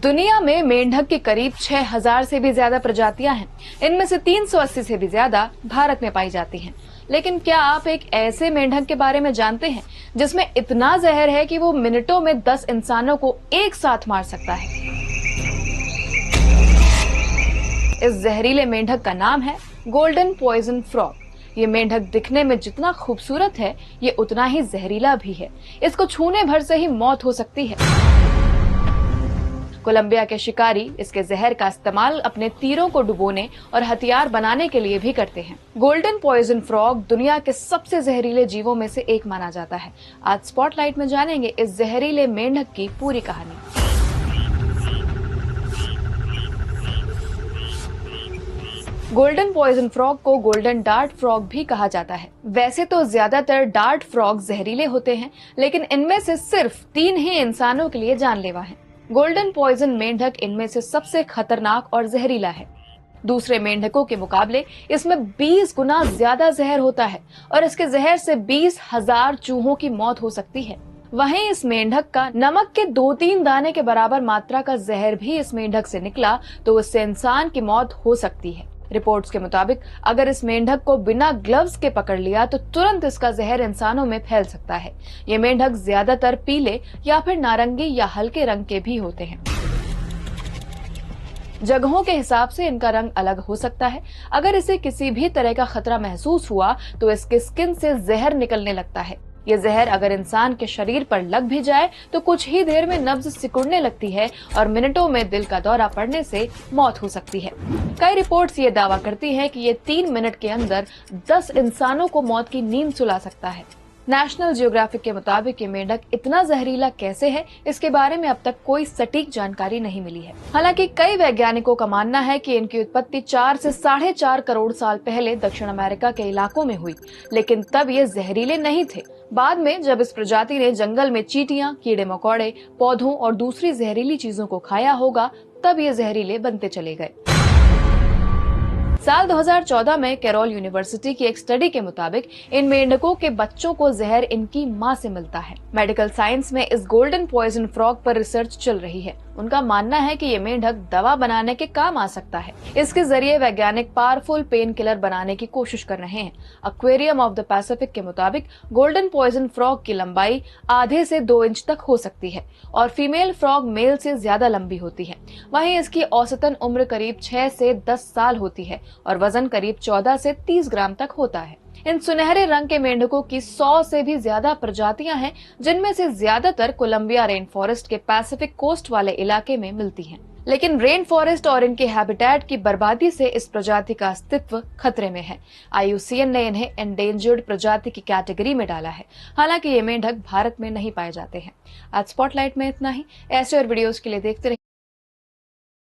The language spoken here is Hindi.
दुनिया में मेंढक की करीब 6000 से भी ज्यादा प्रजातियां हैं। इनमें से 380 से भी ज्यादा भारत में पाई जाती हैं। लेकिन क्या आप एक ऐसे मेंढक के बारे में जानते हैं जिसमें इतना जहर है कि वो मिनटों में 10 इंसानों को एक साथ मार सकता है? इस जहरीले मेंढक का नाम है गोल्डन पॉइजन फ्रॉग। ये मेंढक दिखने में जितना खूबसूरत है, ये उतना ही जहरीला भी है। इसको छूने भर से ही मौत हो सकती है। कोलंबिया के शिकारी इसके जहर का इस्तेमाल अपने तीरों को डुबोने और हथियार बनाने के लिए भी करते हैं। गोल्डन पॉइजन फ्रॉग दुनिया के सबसे जहरीले जीवों में से एक माना जाता है। आज स्पॉटलाइट में जानेंगे इस जहरीले मेंढक की पूरी कहानी। गोल्डन पॉइजन फ्रॉग को गोल्डन डार्ट फ्रॉग भी कहा जाता है। वैसे तो ज्यादातर डार्ट फ्रॉग जहरीले होते हैं, लेकिन इनमें से सिर्फ 3 ही इंसानों के लिए जानलेवा हैं। गोल्डन पॉइजन मेंढक इनमें से सबसे खतरनाक और जहरीला है। दूसरे मेंढकों के मुकाबले इसमें 20 गुना ज्यादा जहर होता है और इसके जहर से 20,000 चूहों की मौत हो सकती है। वहीं इस मेंढक का नमक के 2-3 दाने के बराबर मात्रा का जहर भी इस मेंढक से निकला तो उससे इंसान की मौत हो सकती है। रिपोर्ट्स के मुताबिक अगर इस मेंढक को बिना ग्लव्स के पकड़ लिया तो तुरंत इसका जहर इंसानों में फैल सकता है। ये मेंढक ज्यादातर पीले या फिर नारंगी या हल्के रंग के भी होते हैं। जगहों के हिसाब से इनका रंग अलग हो सकता है। अगर इसे किसी भी तरह का खतरा महसूस हुआ तो इसके स्किन से जहर निकलने लगता है। ये जहर अगर इंसान के शरीर पर लग भी जाए तो कुछ ही देर में नब्ज सिकुड़ने लगती है और मिनटों में दिल का दौरा पड़ने से मौत हो सकती है। कई रिपोर्ट्स ये दावा करती हैं कि ये 3 मिनट के अंदर 10 इंसानों को मौत की नींद सुला सकता है। नेशनल जियोग्राफिक के मुताबिक ये मेंढक इतना जहरीला कैसे है, इसके बारे में अब तक कोई सटीक जानकारी नहीं मिली है। हालांकि कई वैज्ञानिकों का मानना है कि इनकी उत्पत्ति 4 से 4.5 करोड़ साल पहले दक्षिण अमेरिका के इलाकों में हुई, लेकिन तब ये जहरीले नहीं थे। बाद में जब इस प्रजाति ने जंगल में चींटियां, कीड़े मकोड़े, पौधों और दूसरी जहरीली चीजों को खाया होगा, तब ये जहरीले बनते चले गए। साल 2014 में कैरोल यूनिवर्सिटी की एक स्टडी के मुताबिक इन मेंढकों के बच्चों को जहर इनकी मां से मिलता है। मेडिकल साइंस में इस गोल्डन पॉइजन फ्रॉग पर रिसर्च चल रही है। उनका मानना है कि ये मेंढक दवा बनाने के काम आ सकता है। इसके जरिए वैज्ञानिक पावरफुल पेन किलर बनाने की कोशिश कर रहे हैं। एक्वेरियम ऑफ द पैसिफिक के मुताबिक गोल्डन पॉइजन फ्रॉग की लंबाई आधे से 2 इंच तक हो सकती है और फीमेल फ्रॉग मेल से ज्यादा लंबी होती है। वहीं इसकी औसतन उम्र करीब 6 से 10 साल होती है और वजन करीब 14 से 30 ग्राम तक होता है। इन सुनहरे रंग के मेंढकों की 100 से भी ज्यादा प्रजातियां हैं, जिनमें से ज्यादातर कोलंबिया रेन फॉरेस्ट के पैसिफिक कोस्ट वाले इलाके में मिलती हैं। लेकिन रेन फॉरेस्ट और इनके हैबिटेट की बर्बादी से इस प्रजाति का अस्तित्व खतरे में है। IUCN ने इन्हें एंडेंजर्ड प्रजाति की कैटेगरी में डाला है। हालांकि ये मेंढक भारत में नहीं पाए जाते हैं। आज स्पॉटलाइट में इतना ही। ऐसे और वीडियोस के लिए देखते रहिए